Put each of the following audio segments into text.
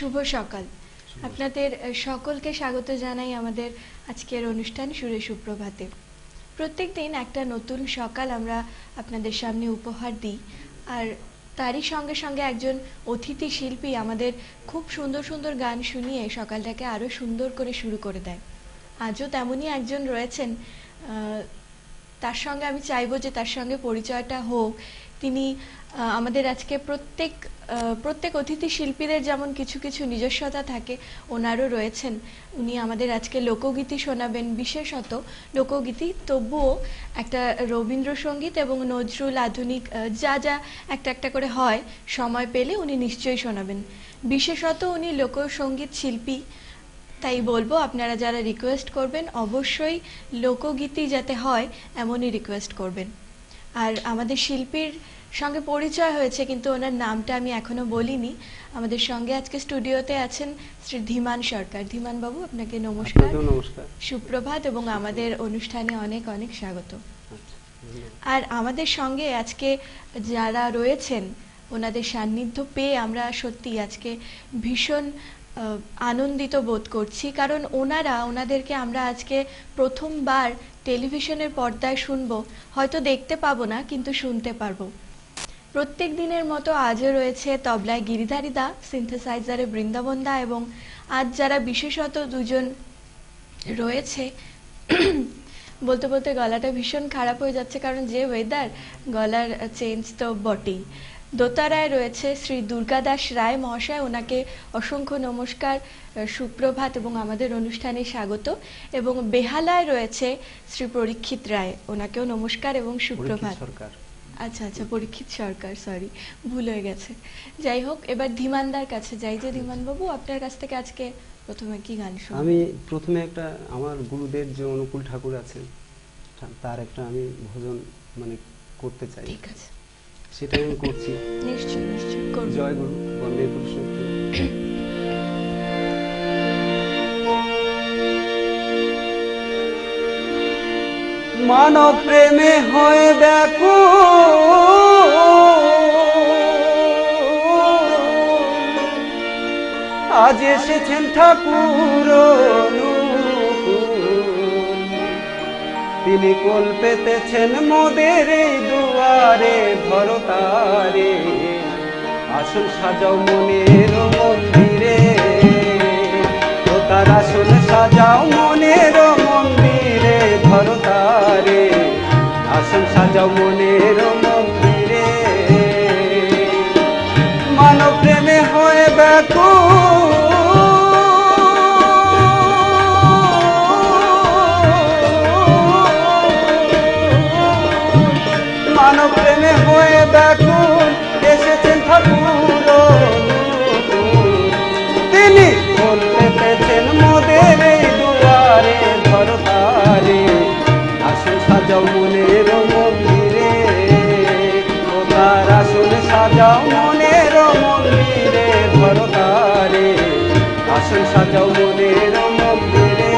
শুভ সকাল। আপনাদের সকলকে স্বাগত জানাই আমাদের আজকের অনুষ্ঠান সুরে সুপ্রভাতে। প্রত্যেকদিন একটা নতুন সকাল আমরা আপনাদের সামনে উপহার দিই, আর তারই সঙ্গে সঙ্গে একজন অতিথি শিল্পী আমাদের খুব সুন্দর সুন্দর গান শুনিয়ে সকালটাকে আরও সুন্দর করে শুরু করে দেয়। আজও তেমনই একজন রয়েছেন, তার সঙ্গে আমি চাইবো যে তার সঙ্গে পরিচয়টা হোক। তিনি আমাদের আজকে প্রত্যেক অতিথি শিল্পীদের যেমন কিছু কিছু নিজস্বতা থাকে, ওনারও রয়েছেন। উনি আমাদের আজকে লোকগীতি শোনাবেন, বিশেষত লোকগীতি, তবুও একটা রবীন্দ্রসঙ্গীত এবং নজরুল আধুনিক যা যা একটা একটা করে হয়, সময় পেলে উনি নিশ্চয়ই শোনাবেন। বিশেষত উনি লোকসঙ্গীত শিল্পী, তাই বলবো আপনারা যারা রিকোয়েস্ট করবেন অবশ্যই লোকগীতি যাতে হয় এমনই রিকোয়েস্ট করবেন। আর আমাদের শিল্পীর সঙ্গে পরিচয় হয়েছে, কিন্তু ওনার নামটা আমি এখনো বলিনি। আমাদের সঙ্গে আজকে স্টুডিওতে আছেন শ্রী ধীমান সরকার। ধীমান বাবু, আপনাকে নমস্কার, সুপ্রভাত এবং আমাদের অনুষ্ঠানে অনেক অনেক স্বাগত। আর আমাদের সঙ্গে আজকে যারা রয়েছেন, ওনাদের সান্নিধ্য পেয়ে আমরা সত্যি আজকে ভীষণ আনন্দিত বোধ করছি, কারণ ওনাদেরকে আমরা আজকে প্রথমবার টেলিভিশনের পর্দায় শুনবো। হয়তো দেখতে পাবো না, কিন্তু শুনতে পারবো। প্রত্যেক দিনের মতো আজও রয়েছে তবলায় গিরিধারী দা, সিনথেসাইজারে বৃন্দাবন দা, এবং আজ যারা বিশেষত দুজন রয়েছে, বলতে বলতে গলাটা ভীষণ খারাপ হয়ে যাচ্ছে, কারণ যে ওয়েদার, গলার চেঞ্জ তো বটেই। দোতারায় রয়েছে শ্রী দুর্গাদাস রায় মহাশয়, ওনাকে অসংখ্য নমস্কার, সুপ্রভাত এবং আমাদের অনুষ্ঠানে স্বাগত। এবং বেহালায় রয়েছে শ্রী পরীক্ষিত রায়, ওনাকেও নমস্কার এবং সুপ্রভাত। আচ্ছা আচ্ছা, পরীক্ষিত সরকার, সরি, ভুল হয়ে গেছে। যাই হোক, এবার ধীমানদার কাছে যাই। যে ধীমান বাবু, আপনার কাছ থেকে আজকে প্রথমে কি গান শুনবো? আমি প্রথমে একটা আমার গুরুদেব যে অনুকূল ঠাকুর আছেন, তার একটা আমি ভজন করতে চাই। ঠিক আছে, সেটাই আমি করছি। নিশ্চয়ই নিশ্চয়ই করব। জয় গুরু, বন্দে পুরুষোত্তম। মানব প্রেমে হয় ব্যাকুল, আজ এসেছেন ঠাকুর অনুকূল। তিনি কোল পেতেছেন মোদের এই দুয়ারে, ধরতারে আসন সাজাও মনের মন্দিরে, ও তার আসন সাজাও মনের মন্দিরে, ধরতারে আসন সাজাও মনের মন্দিরে। মানব প্রেমে হয় ব্যাকুল, মানব প্রেমে হয়ে ব্যাকুল, এসেছেন ঠাকুর অনুকূল। তিনি বলতে পেতেন মোদের এই দুয়ারে, ধরতারে আসন সাজাও মনের মন্দিরে, ও তার আসন সাজাও মনের মন্দিরে, ধরতারে আসন সাজাও মনের মন্দিরে।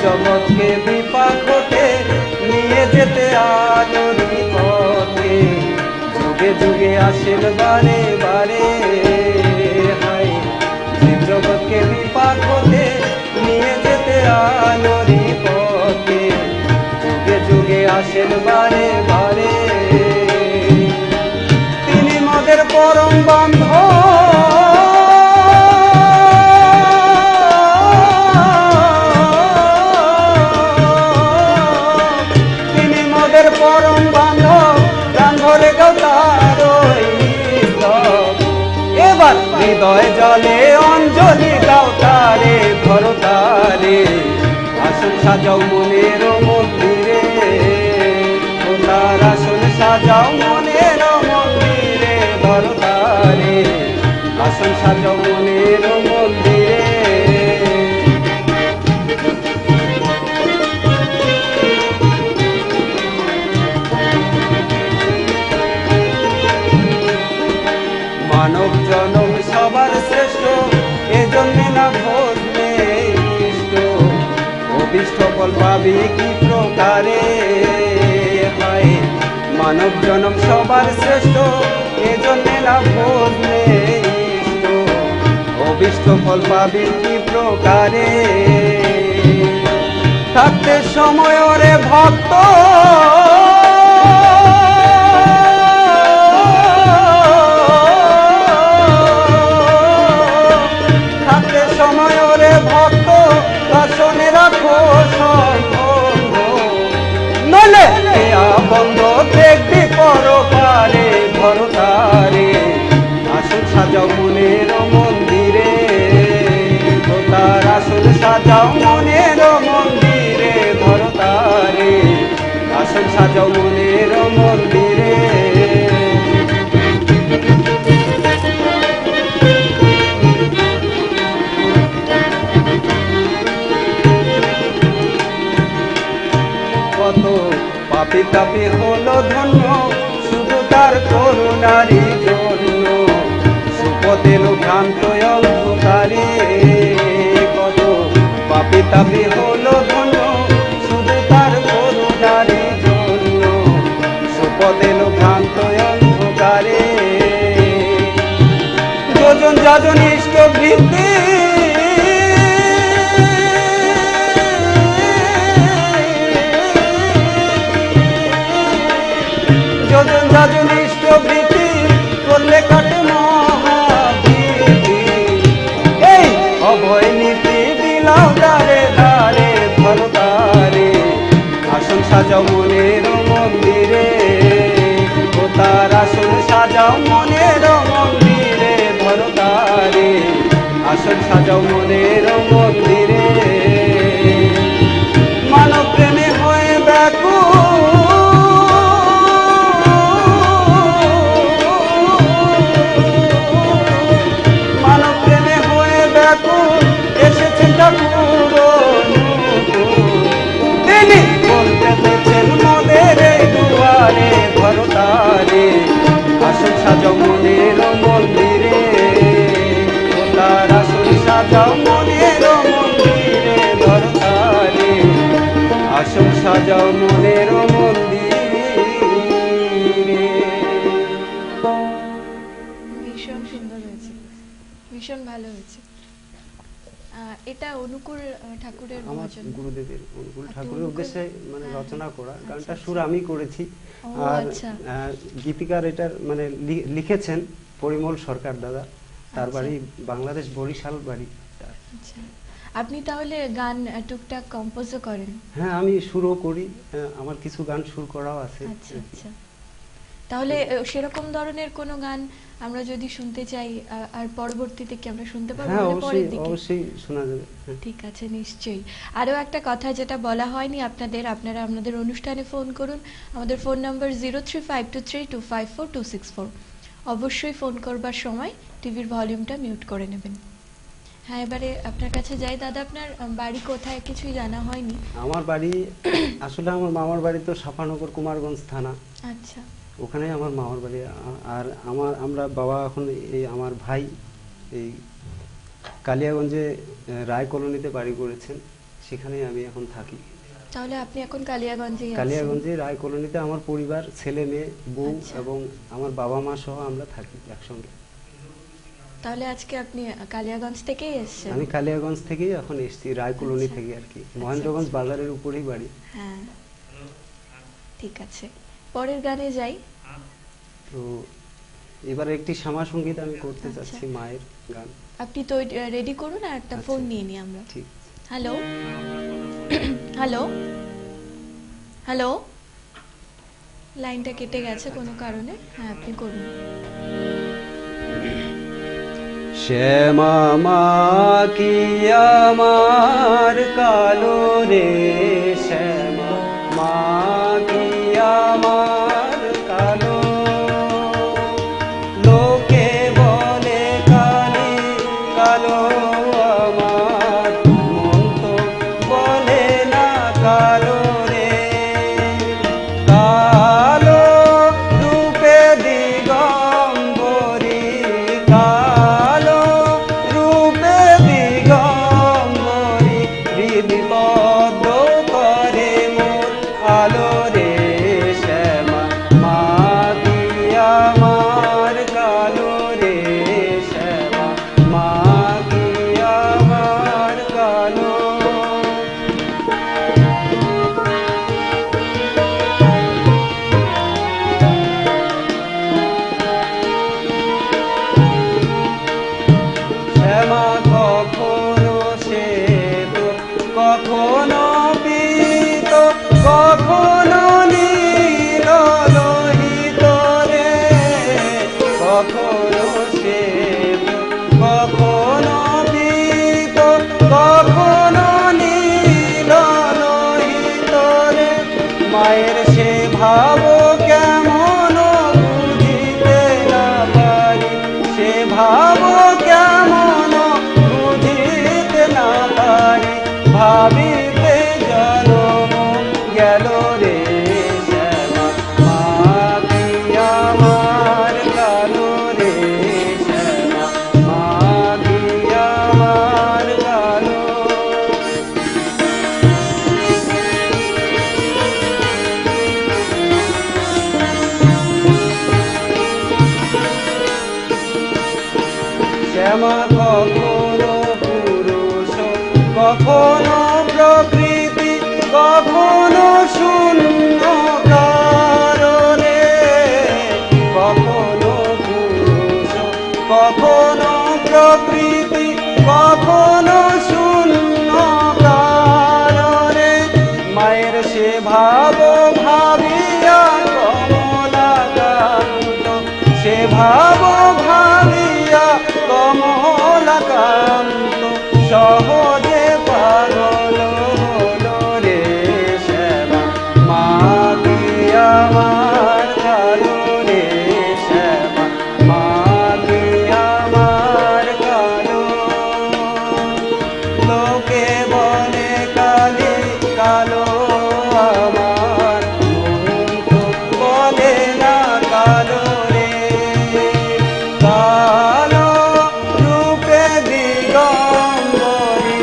জগৎকে বিপাক হতে নিয়ে যেতে আলোর পথে, যুগে যুগে আসেন বারে বারে। হায়, জগৎকে বিপাক হতে নিয়ে যেতে আলোর পথে, যুগে যুগে আসেন বারে বারে। তিনি মোদের পরম বান্ধব, পরম বান্ধব, প্রাণ ভরে গাও তার স্তব। এবার হৃদয় জলে অঞ্জলি দাও তারে, ধরতারে আসন সাজাও মনের মন্দিরে, ও তার আসন সাজাও মনের মন্দিরে, ধরতারে আসন সাজাও মনের মন্দিরে। মানব জনম সবার শ্রেষ্ঠ, এজন্য না ভজবে কৃষ্ণ, ও ফল পাবি কি প্রকারে। হয় মানব জনম সবার শ্রেষ্ঠ, এজন্যে না ভুললে ইষ্ট। অভিষ্ট ফল পাবি কি প্রকারে। থাকতে সময় রে ভক্ত, থাকতে সময় রে ভক্ত, আসনে রাখো সঙ্গ। নলে বন্ধ দেখবি পরপারে ভরতারে। আসন সাজাও মনের মন্দিরে, তার আসন সাজাও মনের মন্দিরে ভরতারে। আসন সাজাও মনের মন্দিরে। কত পাপি তাপি হলো ধন্য, শুধু তার করুণারি জন্য। সুপথের ভ্রান্ত অন্ধকারে, কত পাপি তাপি হলো ধন্য, শুধু তার করুণারি জন্য। সুপথের ভ্রান্ত অন্ধকারে। যোজন যাজন ইষ্ট বৃদ্ধি, যোজন যাজন ইষ্ট বৃদ্ধি, করলে কাটে মহাবীতি। এই অভয় নীতি বিলাও দারে দারে ভরতারে। আসন সাজাও মনের মন্দিরে, ও তার আসন সাজাও মনের মন্দিরে ভরতারে। আসন সাজাও মনের মন্দিরে। মানব প্রেমে হয়ে ব্যাকুল, মানব প্রেমে হয়ে ব্যাকুল, এসেছেন ঠাকুর তিনি বলতে পেয়েছেন মোদের এই দুয়ারে ভরতারে। আসন সাজাও মনের মন্দিরে, ও তার আসন সাজাও মনের মন্দিরে ভরতারে। আসন সাজাও মনের মন্দিরে। ভীষণ সুন্দর হয়েছে, ভীষণ ভালো হয়েছে। এটা অনুকূল ঠাকুরের আমার ভজন। গুরুদেবের অনুকূল আচ্ছা, ঠাকুরের অনুকূল- উদ্দেশ্যে মানে হ্যাঁ, রচনা করা। আচ্ছা, গানটা আচ্ছা। সুর আমি করেছি। ও, আর আচ্ছা। গীতিকার এটার মানে লিখেছেন পরিমল সরকার দাদা। তার আচ্ছা। বাড়ি বাংলাদেশ বরিশাল বাড়ি তার। আচ্ছা, আপনি তাহলে গান টুকটাক কম্পোজও করেন? হ্যাঁ, আমি সুরও করি। আমার কিছু গান সুর করাও আছে। আচ্ছা আচ্ছা, তাহলে সেরকম ধরনের কোনো গান আমরা যদি শুনতে চাই, আর পরবর্তীতে কি আমরা শুনতে পারবো? হ্যাঁ, মানে অবশ্যই পরের দিকে? অবশ্যই শোনা যাবে। হ্যাঁ। ঠিক আছে, নিশ্চয়ই। আরও একটা কথা যেটা বলা হয়নি আপনাদের, আপনারা আমাদের অনুষ্ঠানে ফোন করুন। আমাদের ফোন নাম্বার 0352325426 অবশ্যই ফোন করবার সময় টিভির ভলিউমটা মিউট করে নেবেন। হ্যাঁ, এবারে আপনার কাছে যাই। দাদা, আপনার বাড়ি কোথায় কিছুই জানা হয়নি। আমার বাড়ি আসলে আমার মামার বাড়ি তো সাফানগর কুমারগঞ্জ থানা, আচ্ছা ওখানে আমার মামার বাড়ি। আর আমরা বাবা এখন এই আমার ভাই এই কালিয়াগঞ্জে রায় কলোনিতে বাড়ি করেছেন, সেখানে আমি এখন থাকি। তাহলে আপনি এখন কালিয়াগঞ্জেই আছেন? কালিয়াগঞ্জে রায় কলোনিতে আমার পরিবার, ছেলে মেয়ে, বউ আচ্ছা। এবং আমার বাবা মা সহ আমরা থাকি একসঙ্গে। তাহলে আজকে আপনি কালিয়াগঞ্জ থেকেই এসেছেন? আমি কালিয়াগঞ্জ থেকেই এখন এসেছি, রায় কলোনি আচ্ছা। থেকে আর কি। মহেন্দ্রগঞ্জ আচ্ছা। বাজারের উপরেই বাড়ি। হ্যাঁ, ঠিক আছে, পরের গানে যাই। তো এবারে একটি শ্যামা সঙ্গীত আমি করতে আচ্ছা। চাচ্ছি, মায়ের গান। আপনি তো রেডি করুন, আর একটা আচ্ছা। ফোন নিয়ে নিই আমরা। ঠিক। হ্যালো হ্যালো হ্যালো, লাইনটা কেটে গেছে কোনো কারণে। হ্যাঁ, আপনি করুন। শ্যামা মা কি আমার কালো রে, শ্যামা মা কি আমার কালো। লোকে বলে কালি কালো, আমার মন তো বলে না কালো রে। কালো রূপে দিগম্বরী, কালো রূপে দিগম্বরী, হৃদি পদ্ম ভাবো কেমন বুঝিতে না পারি, সে ভাবো কেমন বুঝিতে না পারি, ভাবিতে জনম গেল রে শ্যামা, মা কি আমার কালো রে শ্যামা, মা কি আমার কালো। শ্যামা কখনো পুরুষ, কখনো প্রকৃতি, কখনো শূন্য কারণে, কখনো পুরুষ, কখনো প্রকৃতি, কখনো শূন্য কারণে, মায়ের সে ভাবো ভাবিয়া কমলাকান্ত, সে ভাবো ভাবিয়া কমলাকান্ত, সহজে পাগল হলো রে শ্যামা, মা কি আমার কালো রে শ্যামা, মা কি আমার কালো। লোকে বলে কালি কালো আমার, মন তো বলে না কালো রে, কালো রূপে দিগম্বরী,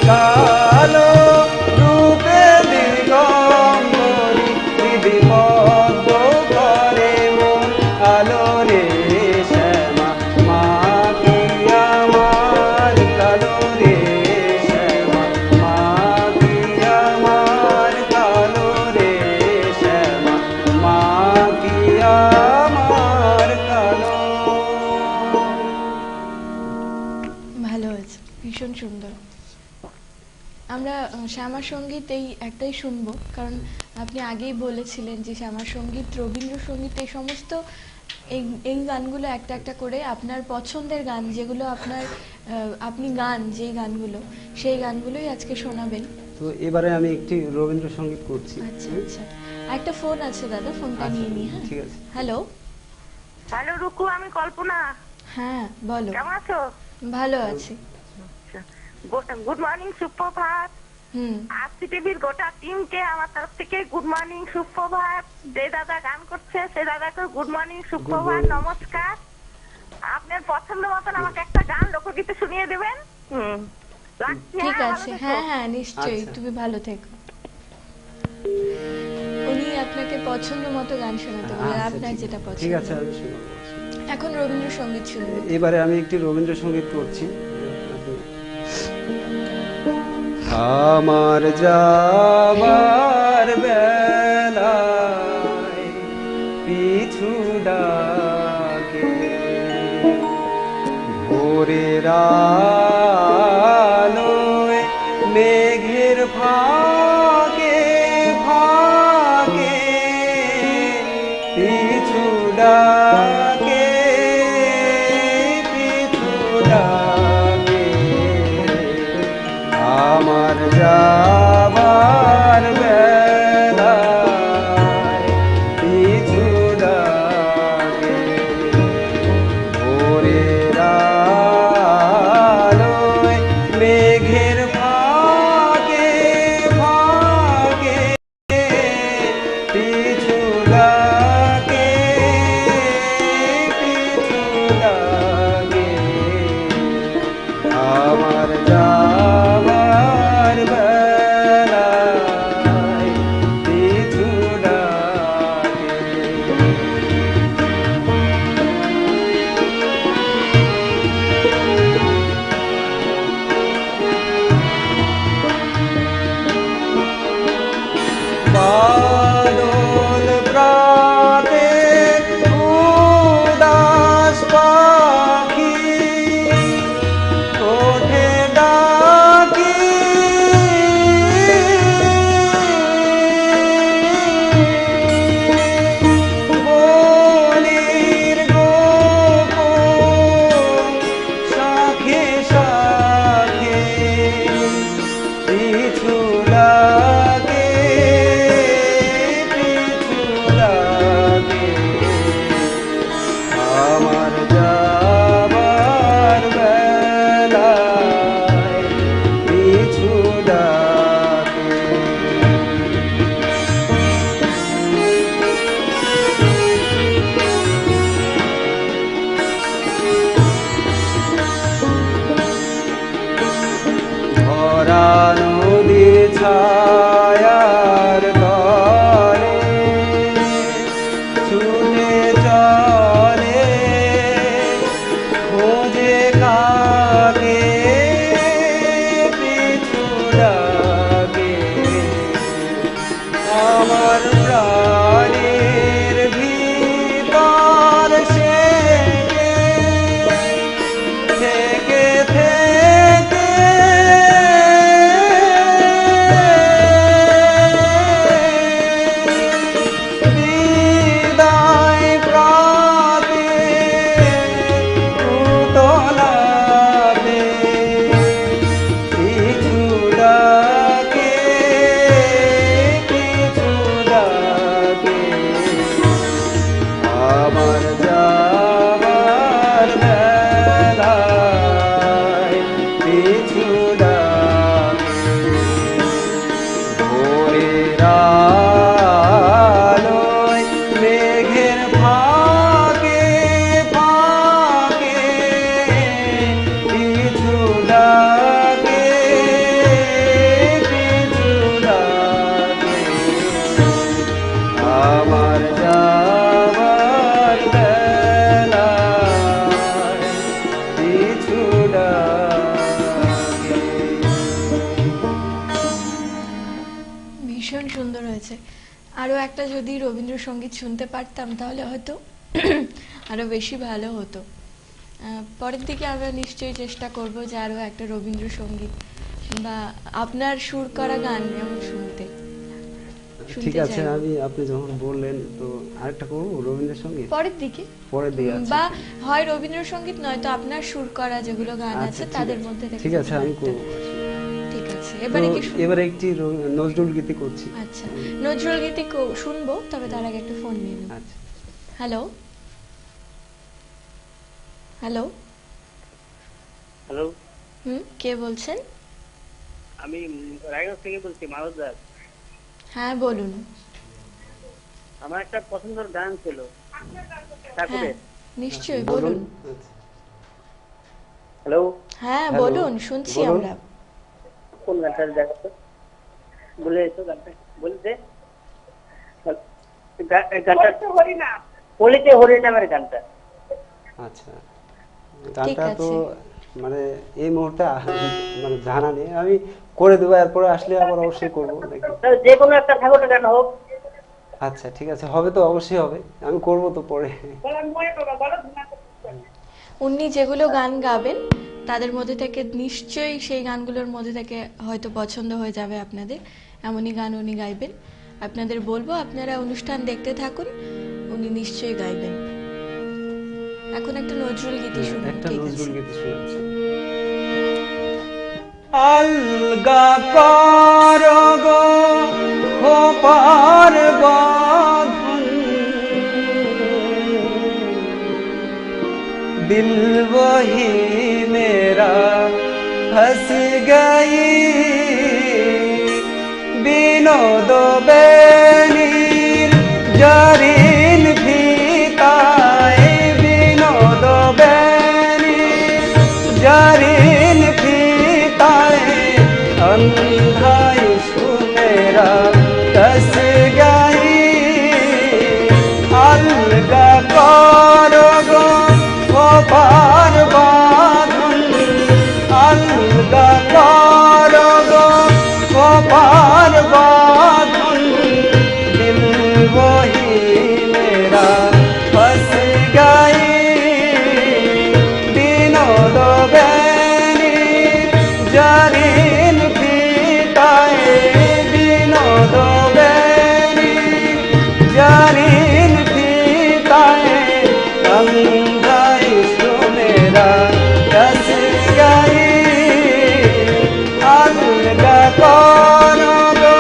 কালো রূপে দিগম্বরী, বিপদ করে মন আলো রে শ্যামা, মা কি আমার কালো রে শ্যামা, মা কি আমার কালো রে শ্যামা, মা কি আমার কালো। ভালো হয়েছে, ভীষণ সুন্দর। আমরা শ্যামা সঙ্গীত এই একটাই শুনবো, কারণ আপনি আগেই বলেছিলেন যে শ্যামা সঙ্গীত, রবীন্দ্রসঙ্গীত, এই সমস্ত এই এই গানগুলো একটা একটা করে আপনার পছন্দের গান, যেগুলো আপনার আপনি গান, যেই গানগুলো, সেই গানগুলোই আজকে শোনাবেন। তো এবারে আমি একটি রবীন্দ্রসঙ্গীত করছি। আচ্ছা আচ্ছা, একটা ফোন আছে দাদা, ফোনটা নিয়ে নিই। হ্যাঁ, ঠিক আছে। হ্যালো। হ্যালো রুকু, আমি কল্পনা। হ্যাঁ বলো। কেমন আছো? ভালো আছি। গুড মর্নিং, সুপ্রভাত। হুম। আরসি টিভির গোটা টিমকে আমার তরফ থেকে গুড মর্নিং, সুপ্রভাত। যে দাদা গান করছে সে দাদাকে গুড মর্নিং, সুপ্রভাত, নমস্কার। আপনার পছন্দ মতন আমাকে একটা গান লোকগীতে শুনিয়ে দেবেন। রাখছি, ঠিক হ্যাঁ, আছে, ভালো থেকো। হ্যাঁ হ্যাঁ নিশ্চয়ই, আচ্ছা। তুমি ভালো থেকো। উনি আপনাকে পছন্দ মতো গান শোনাতে বলেন, আচ্ছা, আপনার ঠিক- যেটা পছন্দ। ঠিক আছে, আমি শোনাবো। এখন রবীন্দ্রসঙ্গীত শুনবো। এবারে আমি একটি রবীন্দ্রসঙ্গীত করছি। আমার যাবার বেলায় পিছু ডাকে, ভোরের আলোয় মেঘের ফাঁকে ফাঁকে পিছু ডাকে, পিছু ডাকে, আমার যাবার বেলায় পিছু ডাকে, ভোরের আলোয় মেঘের ফাঁকে ফাঁকে পিছু ডাকে, পিছু ডাকে, আমার যাবার বেলায়। ছায়ার তলে ছুটে চলে খোঁজে কাকে পিছু ডাকে আমার প্রাণের ভিতর সে থেকে থেকে বিদায় প্রাতে উতলাবে কিছু ডাকে কিছু ডাকে আমার যাবার বেলায় কিছু ডাকে ভোরের আলোয় মেঘের ফাঁকে ফাঁকে কিছু ডাকে কিছু ডাকে আমার যাবার বেলায় কিছু ডাকে। ভীষণ সুন্দর হয়েছে। আরও একটা যদি রবীন্দ্রসঙ্গীত শুনতে পারতাম তাহলে হয়তো আরও বেশি ভালো হতো। পরের দিকে আমরা নিশ্চয়ই চেষ্টা করব যে আরও একটা রবীন্দ্রসঙ্গীত বা আপনার সুর করা গান যেমন শুনতে ঠিক শুনতে আছে, চাইবো। আপনি যখন বললেন তো আরেকটা করবো রবীন্দ্রসঙ্গীত পরের দিকে পরের দিকে আছে। বা হয় রবীন্দ্রসঙ্গীত নয়তো আপনার সুর করা যেগুলো গান আচ্ছা, আছে ঠিক তাদের আছে। মধ্যে থেকে ঠিক আছে, আমি একটা। করবো। ঠিক আছে, তো এবারে কি শুনবো? এবারে একটি নজরুল গীতি করছি। আচ্ছা, নজরুল গীতি শুনবো, তবে তার আগে একটা ফোন নিয়ে নেব। আচ্ছা, হ্যালো হ্যালো হ্যালো, কে বলছেন? আমি রায়গঞ্জ থেকে বলছি, মানব দাস। হ্যাঁ বলুন। আমার একটা পছন্দের গান ছিল ঠাকুরের। হ্যাঁ নিশ্চয়ই বলুন। আচ্ছা। হ্যালো, হ্যাঁ হ্যালো, বলুন, শুনছি বলুন। আমরা। কোন গানটা দেখাতো? বলে তো গানটা বলতে গানটা হরিনাম, বলিতে হরিনামের গানটা। আচ্ছা, ঠিক গানটা তো আছে। মানে এই মুহূর্তে মানে জানা নেই, আমি করে দেবো, এরপরে আসলে আবার অবশ্যই করবো নাকি? তাহলে যে কোনো একটা ঠাকুরের গান হোক। আচ্ছা ঠিক আছে, হবে তো, অবশ্যই হবে, আমি করবো তো পরে। উনি যেগুলো গান গাবেন তাদের মধ্যে থেকে নিশ্চয়ই সেই গানগুলোর মধ্যে থেকে হয়তো পছন্দ হয়ে যাবে আপনাদের, এমনই গান উনি গাইবেন। আপনাদের বলবো আপনারা অনুষ্ঠান দেখতে থাকুন, উনি নিশ্চয়ই গাইবেন। এখন একটা নজরুল গীতি শুনুন। একটা ঠিক নজরুল আছে। গীতি শোনাচ্ছি। আলগা করো গো খোপার বাঁধন, दिल वही मेरा फंस गई, বিনোদ বেনির জরিন ফিতায়, বিনোদ বেনির জরিন ফিতায়, अंधा इश्क मेरा कस गई, अलगा करो गो খোপার বাঁধন, अलगा करो गो খোপার বাঁধন, दिल वही मेरा फंस गई, বিনোদ বেনির জরিন ফিতায়, বিনোদ বেনির জরিন ফিতায়, अंधा इश्क मेरा रस गई, अलगा करो गो।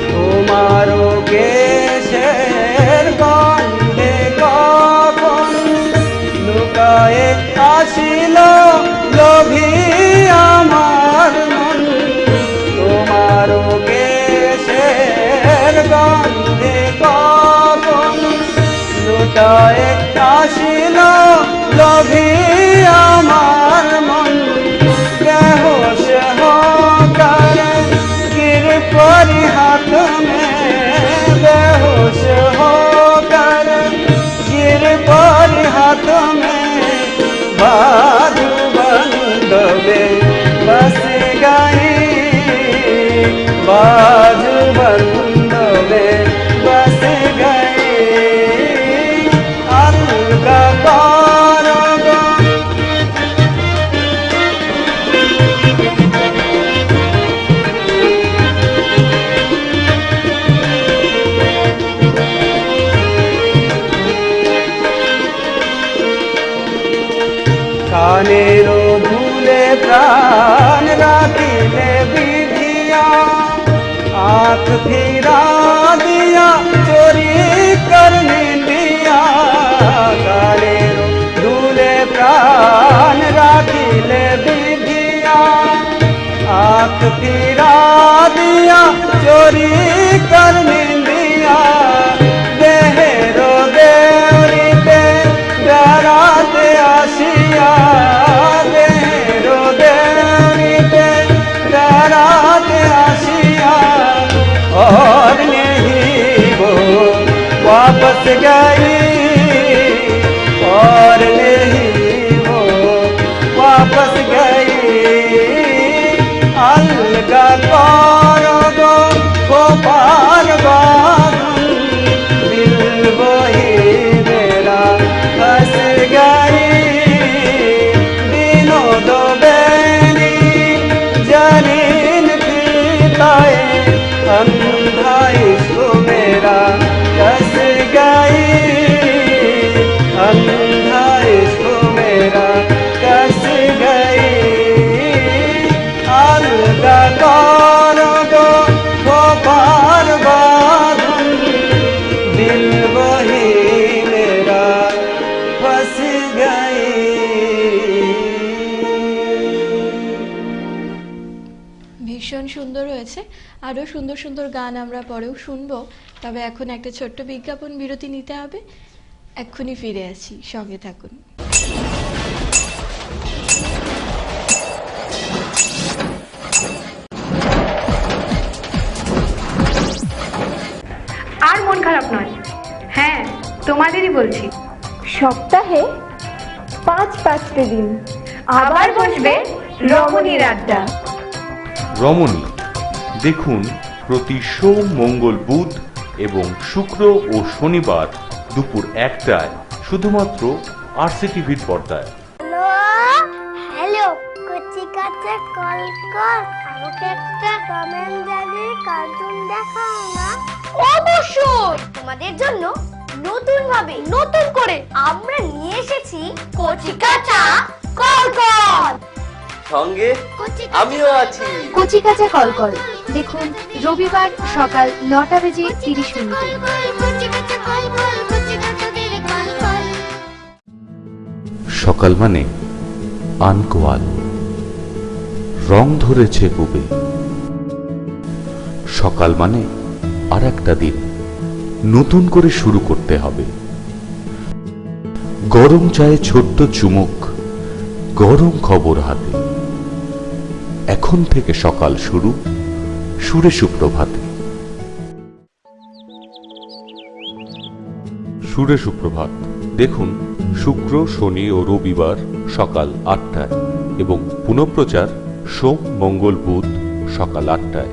তোমারও কেশের গন্ধে কখন ভিটায় আসিল লোভী আমার মন বেহোশ होकर गिर पड़ी हाथ में बेहोश होकर गिर पड़ी हाथ में बाजू बंद में बस गई बाजू बंद में बस गई अलगा पारोगा कानेरो भूले प्राण रातिले विधिया आँख फिरा दिया चोरी करने दिया कानेरो भूले प्राण रातिले विधिया आँख फिरा दिया चोरी करने दिया देहरो देवरीते डराते आशिया देहरो देवरीते डराते आशिया और नहीं वो वापस गई और नहीं वो वापस गई अलगा पारोगो को पार बाजुन दिल वही मेरा फंस गई दिनों दो बेनी जनीन पीताए अंधा इश्क मेरा फंस गई अंधा इश्क मेरा फंस गई अलगा करोगो वो पार बाजुन दिल वही मेरा फंस गई। ভীষণ সুন্দর হয়েছে। আরও সুন্দর সুন্দর গান আমরা পরেও শুনবো, তবে এখন একটা ছোট্ট বিজ্ঞাপন বিরতি নিতে হবে। এক্ষুনি ফিরে আসি, সঙ্গে থাকুন। আর মন খারাপ নয়, হ্যাঁ তোমাদেরই বলছি। সপ্তাহে 5-5টে দিন আবার বসবে রমণীর আড্ডা। রমণী দেখুন প্রতি সোম, মঙ্গল, বুধ এবং শুক্র ও শনিবার দুপুর 1টায় শুধুমাত্র RCTVর পর্দায়। হ্যালো কচি কাছে কল কর, আমাকে একটা টম এন্ড জেরি কার্টুন দেখাও না। অবশ্যই তোমাদের জন্য নতুন ভাবে নতুন করে আমরা নিয়ে এসেছি কচি কাঁচা কল কল। সঙ্গে আমিও আছি। কচি কাঁচা কল কল দেখুন রবিবার সকাল 9:30 সকাল মানে আনকোয়াল, রং ধরেছে বুবে। সকাল মানে আর একটা দিন নতুন করে শুরু করতে হবে। গরম চায়ে ছোট্ট চুমুক, গরম খবর হাতে। এখন থেকে সকাল শুরু সুরে সুপ্রভাতে। সুরে সুপ্রভাত দেখুন শুক্র, শনি ও রবিবার সকাল 8টায় এবং পুনঃপ্রচার সোম, মঙ্গল, বুধ সকাল 8টায়।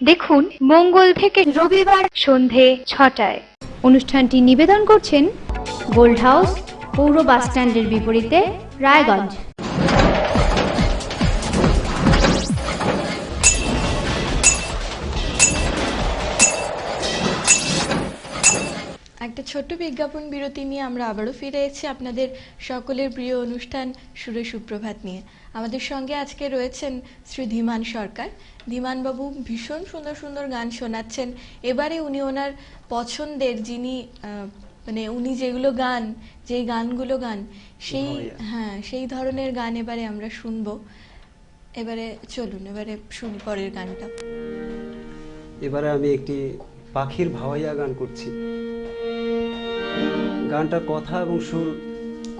দেখুন মঙ্গল থেকে রবিবার সন্ধে 6টায়। অনুষ্ঠানটি নিবেদন করছেন গোল্ড হাউস, পৌর বাসস্ট্যান্ডের বিপরীতে, রায়গঞ্জ। একটা ছোট্ট বিজ্ঞাপন বিরতি নিয়ে আমরা আবারও ফিরে এসেছি আপনাদের সকলের প্রিয় অনুষ্ঠান সুরে সুপ্রভাত নিয়ে। আমাদের সঙ্গে আজকে রয়েছেন শ্রী ধীমান সরকার। ধীমানবাবু ভীষণ সুন্দর সুন্দর গান শোনাচ্ছেন। এবারে উনি ওনার পছন্দের, যিনি মানে উনি যেগুলো গান, যে গানগুলো গান, সেই সেই ধরনের গান এবারে আমরা শুনবো। এবারে চলুন, এবারে শুনি পরের গানটা। এবারে আমি একটি পাখির ভাওয়াইয়া গান করছি। গানটার কথা এবং সুর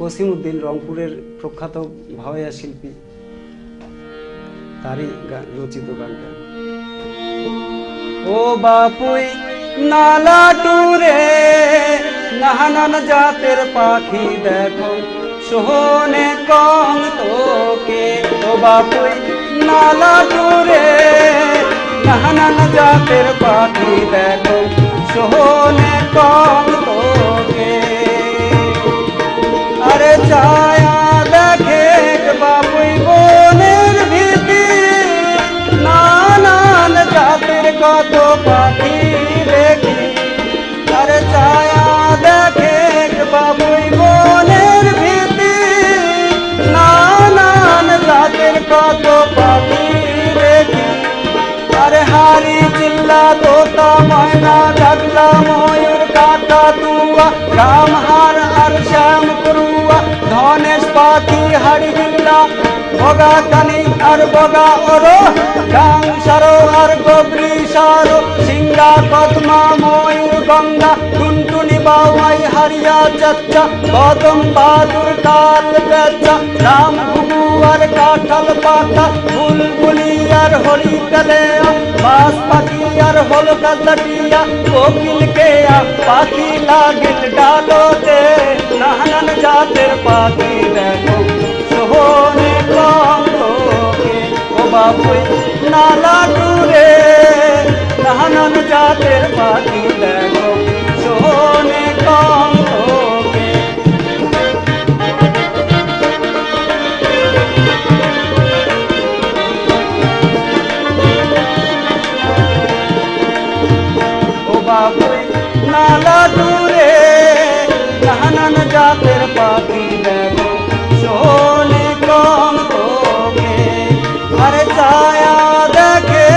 কসিমউদ্দিন, রংপুরের প্রখ্যাত ভাওয়াইয়া শিল্পী, তারই রচিত গানটা। ও বাপুই নালা টুরে নাহানান জাতের পাখি দেখো সোহনে কম তোকে। ও বাপুই নালা টুরে নাহানান জাতের পাখি দেখো সোহনে কম তোকে। আরে ছায়া দেখে বাপুই বনের ভীতি, নানান জাতের কত পাখি দেখি। আরে ছায়া দেখে বাপুই বনের ভীতি, নানান জাতের কত পাখি দেখি। আরে হারি চিল্লা তোতা ময়না ডাকলা ময়ূর কাকাতুয়া, রামহার আর শ্যাম করুয়া, ধনেশ পাখি হাড়ি বিল্লা, বগা কানি আর বগা ওরো, গাং সারো আর গবরি সারো, সিংহা কদমা ময়ূর গঙ্গা, টুনটুনি বাউাই হারিয়া চাচ্চা, কদম বাদুর কাল বেচা, রাম ঘুঘু আর কাঁঠাল পাতা, বুলবুলি আর হরি কালেয়া, বাস পাখি আর হল কাজটিয়া, কোকিল কেয়া পাখি লাগিল ডালোতে, নানান জাতের পাখি দেখো সোহনে কম তোকে। ও বাপুই নালা টুরে নানান জাতের পাখি দেখো সোহনে কম তোকে। ও বাপুই নালা টুরে নানান জাতের পাখি দেখো সোহনে কম তোকে। আরে ছায়া দেখে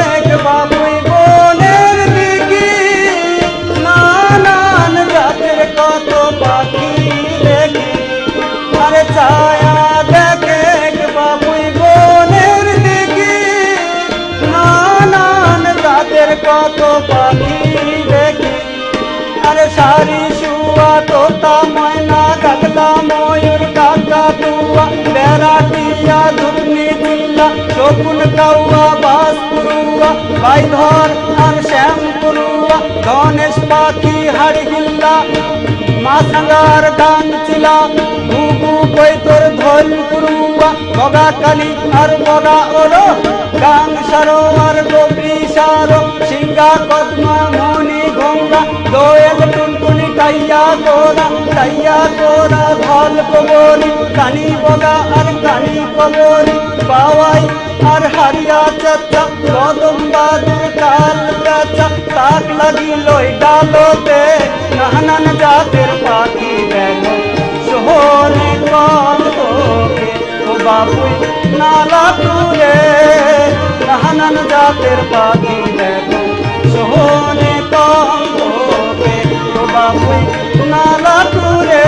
বাপুই বনের দিকে, নানান জাতের কত পাখি দেখি। আরে ছায়া দেখে বাপুই বনের দিকে, নানান জাতের কত পাখি দেখি। আরে সারি শুয়া তোতা ময়না কাকলা ময়ূর কাকাতুয়া, বেড়াটিয়া ধুপনি দিল্লা, শকুন কাউয়া বাস পুরুয়া, বাইধর আর শ্যাম পুরুয়া, ধনেশ পাখি হাড়ি গিল্লা, মাছাঙ্গার গান চিলা, ঘুঘু কৈতর ধল পুরুয়া, বগা কালি আর বগা ওরো, গাং সারো আর গবরি সারো, সিংহা কদমা মনি গঙ্গা, দোয়েল টুনটুনি টাইয়া তোরা ধল কবরি, কানি বগা আর কানি কবরি, বাওয়াই আর হারিয়া চাচা, কদম বাদুর কাল চাচা, তাক লাগিল ডালোতে, নানান জাতের পাখি দেখো সোহনে কম তোকে। ও বাপুই নালা টুরে নানান জাতের পাখি দেখো সোহনে কম তোকে। ও বাপুই নালা টুরে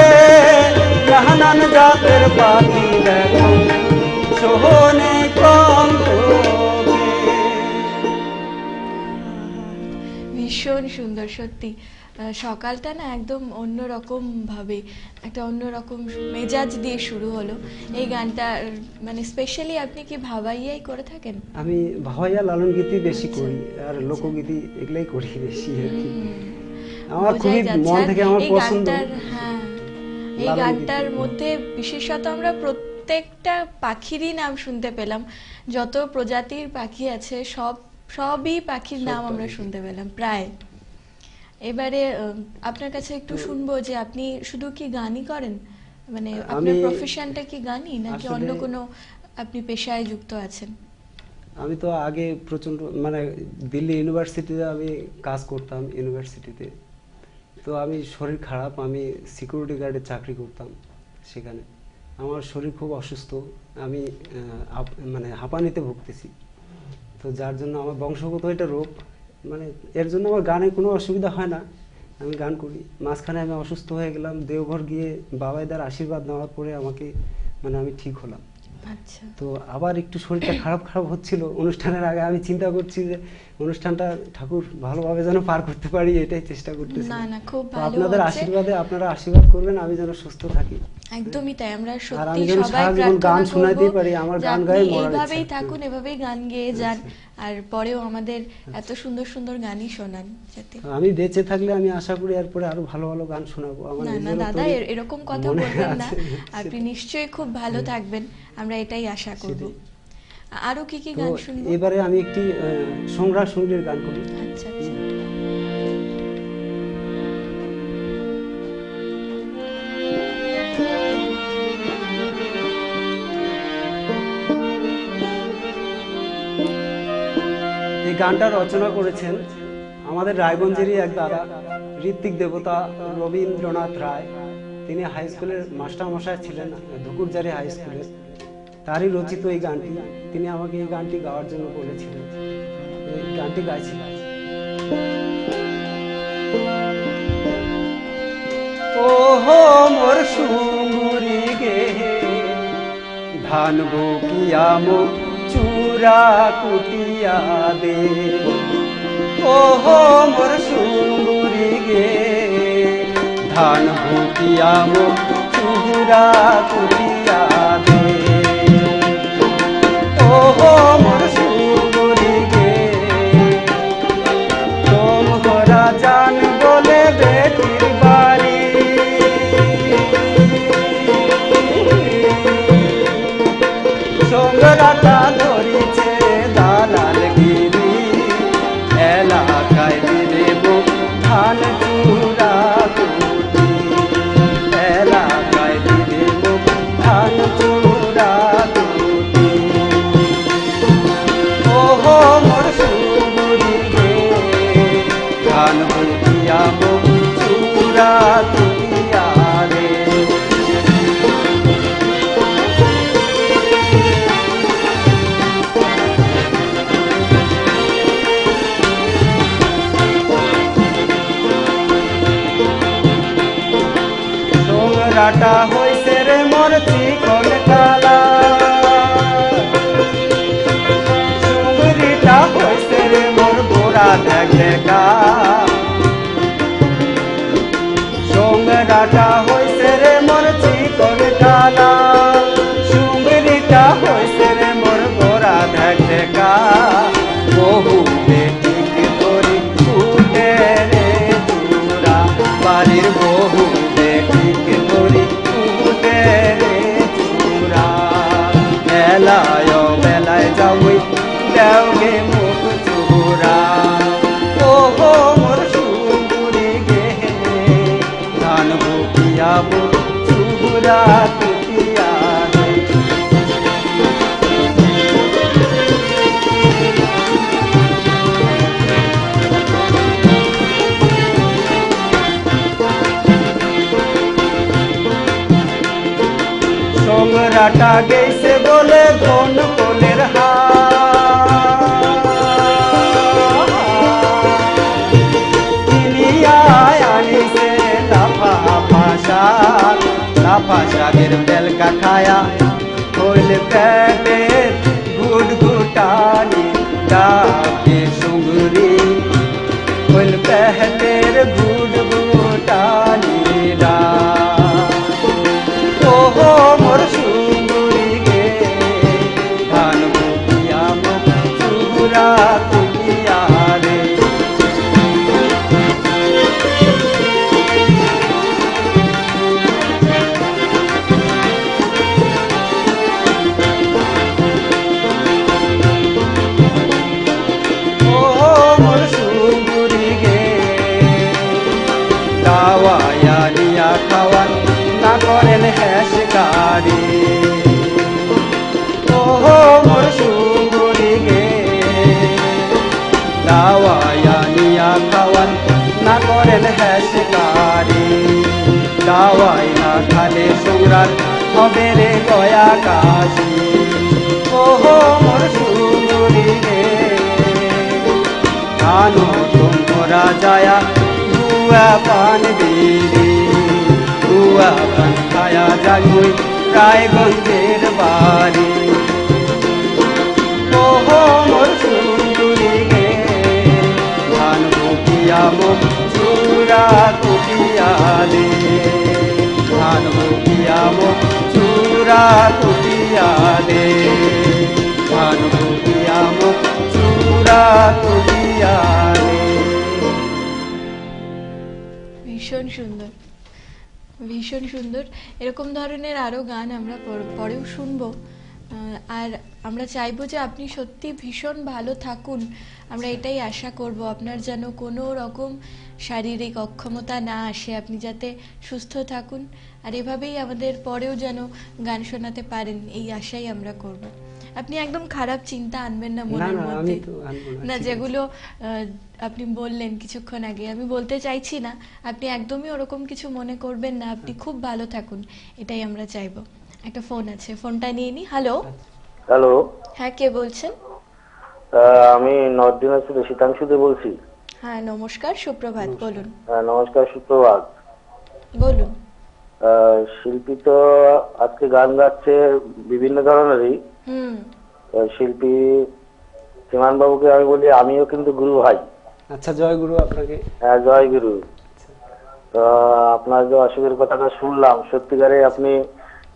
নানান জাতের পাখি দেখো সোহনে কম তোকে। ভীষণ সুন্দর সত্যি। সকালটা না একদম অন্যরকম ভাবে, একটা অন্যরকম মেজাজ দিয়ে শুরু হলো এই গানটা। মানে স্পেশালি আপনি কি ভাওয়াইয়াই করে থাকেন? আমি ভাওয়াইয়া লালন গীতি বেশি করি, আর লোকগীতি এগুলাই করি বেশি আর কি। আমার খুবই মন থেকে আমার পছন্দ। হ্যাঁ, এই গানটার মধ্যে বিশেষত আমরা প্রত্যেকটা পাখিরই নাম শুনতে পেলাম। যত প্রজাতির পাখি আছে সবই পাখির নাম আমরা শুনতে পেলাম প্রায়। এবারে আপনার কাছে একটু শুনবো যে আপনি শুধু কি গানই করেন, মানে আপনার প্রফেশনটা কি গানই নাকি অন্য কোনো আপনি পেশায় যুক্ত আছেন? আমি তো আগে প্রচন্ড মানে দিল্লি ইউনিভার্সিটিতে আমি কাজ করতাম ইউনিভার্সিটিতে। তো আমি শরীর খারাপ, আমি সিকিউরিটি গার্ডে চাকরি করতাম সেখানে। আমার শরীর খুব অসুস্থ, আমি মানে হাঁপানিতে ভুগতেছি। তো যার জন্য আমার বংশগত এটা রোগ, মানে এর জন্য আমার গানে কোনো অসুবিধা হয় না, আমি গান করি। মাঝখানে আমি অসুস্থ হয়ে গেলাম, দেওঘর গিয়ে বাবাইদার আশীর্বাদ নেওয়ার পরে আমাকে মানে আমি ঠিক হলাম। আচ্ছা, তো আবার একটু শরীরটা খারাপ হচ্ছিল অনুষ্ঠানের আগে। আমি চিন্তা করছি যে অনুষ্ঠানটা ঠাকুর ভালোভাবে যেন পার করতে পারি, এটাই চেষ্টা করতেছি। না না, খুব তো ভালো আপনাদের হচ্ছে। আশীর্বাদে, আপনারা আশীর্বাদ করবেন আমি যেন সুস্থ থাকি। একদমই তাই, আমরা আর সত্যি আমি যেন সবাই সারা জীবন প্রার্থনা গান শোনাতেই করব পারি, আমার যে গান আপনি গায়ে মরার এইভাবেই ইচ্ছা। থাকুন, এভাবেই গান গেয়ে যান, আর পরেও আমাদের এত সুন্দর সুন্দর গানই শোনান যাতে। আমি বেঁচে থাকলে আমি আশা করি এরপরে আরো ভালো ভালো গান শোনাবো। আমার না না নিজেরও দাদা, তৈরি এরকম কথা মনে বলবেন না, আছে। আপনি নিশ্চয়ই খুব ভালো থাকবেন, আমরা এটাই আশা করব। আরো কি কি তো গান শুনবো? এবারে আমি একটি সংগ্রাম সঙ্গীর গান করি। আচ্ছা আচ্ছা। এই গানটা রচনা করেছেন আমাদের রায়গঞ্জেরই এক দাদা, ঋত্বিক দেবতা রবীন্দ্রনাথ রায়। তিনি হাই স্কুলের মাস্টারমশাই ছিলেন, ধুকুরজারি হাই স্কুলের। তারই রচিত এই গানটি। তিনি আমাকে এই গানটি গাওয়ার জন্য বলেছিলেন, এই গানটি গাইছি। ওহো মোর সুন্দরী গে, ধান বুকিয়া মো চূড়া কুটিয়া দে। ওহো মোর সুন্দরী গে, ধান বুকিয়া মো চূড়া কুটিয়া দে। ওহো মোর সুন্দরী গে, তোমরা জান বলে বেটির বাড়ি, সঙ্গরাটা ধরিছে দালাল গিরি, এলাকায় দেব ধান চূড়া কুটি, এলাকায় দেব ধান চূড়া কুটি। ওহো মোর সুন্দরী গে, ধান বুকিয়া মো চূড়া কুটিয়া রে। সোংরাটা হইছে রে মোর চিকন কালা, সুংরিটা হইছে রে মোর গোড়া দেখ দেখা। সোংরাটা হইছে রে মোর চিকন কালা, সুংরিটা হইছে রে মোর গোড়া দেখ দেখা। বহু বেটিকে ধরি উঠে রে চূড়া, বাড়ির বহু বেটিকে ধরি উঠে রে চূড়া। বেলায় বেলায় যাবই দেওগে মুখ চূড়া। ওহো মোর সুন্দরী গে, ধান বুকিয়া মো চূড়া কুটিয়া রে। সোংরাটা গেছে বলে ধন কোলের হানিয়ায় আনিছে লাফা শাক, লাফা শাকের বেলকা খায়া হইল পেটে গুটগুটানি, ডাকে সুগুরি হইল পেটের গুটগুটানি ডাক। ওহো মোর সুন্দরী গে, ধান বুকিয়া মো চূড়া কুটিয়া রে। ওহো মোর সুন্দরী গে, দাওয়ায়া নিয়া খাওয়ান না করেন হেসকারি। ওহো মোর সুন্দরী গে, দাওয়ায়া নিয়া খাওয়ান না করেন হেসকারি। দাওয়াই না খালে সংরার হবে রে গয়া কাশি, ওহো মোর সুন্দরী রে। কানো তোমরা যায়া গুয়া পান বিড়ি, গুয়া পান খায়া যাগুই রায়গঞ্জের বাড়ি, ওহো মোর সুন্দরী রে। ধান বুকিয়া মুখ চূড়া কুটিয়া দে, ধান বুকিয়া মুখ চূড়া কুটিয়া দে, ধান বুকিয়া মুখ চূড়া কুটিয়া দে। ভীষণ সুন্দর, ভীষণ সুন্দর। এরকম ধরনের আরও গান আমরা পরেও শুনবো। আর আমরা চাইবো যে আপনি সত্যি ভীষণ ভালো থাকুন, আমরা এটাই আশা করব। আপনার যেন কোনো রকম শারীরিক অক্ষমতা না আসে, আপনি যাতে সুস্থ থাকুন আর এভাবেই আমাদের পরেও যেন গান শোনাতে পারেন, এই আশাই আমরা করব। আপনি একদম খারাপ চিন্তা আনবেন না মনের মধ্যে, না যেগুলো আপনি বললেন কিছুক্ষণ আগে, আমি বলতে চাইছি না, আপনি একদমই ওরকম কিছু মনে করবেন না, আপনি খুব ভালো থাকুন, এটাই আমরা চাইবো। একটা ফোন আছে, ফোনটা নিয়ে নি। হ্যালো। হ্যালো, হ্যাঁ, কে বলছেন? আমি নর্থ দিনাজপুরের শীতাংশু দে বলছি। হ্যাঁ, নমস্কার, সুপ্রভাত, বলুন। নমস্কার, সুপ্রভাত। বলুন। শিল্পী তো আজকে গান গাচ্ছে বিভিন্ন ধরনেরই। শিল্পী সীমান বাবুকে আমি বলি আমিও কিন্তু গুরু ভাই। আচ্ছা, জয় গুরু আপনাকে। হ্যাঁ, জয় গুরু। তো আপনার যে অসুখের কথাটা শুনলাম, সত্যিকারে আপনি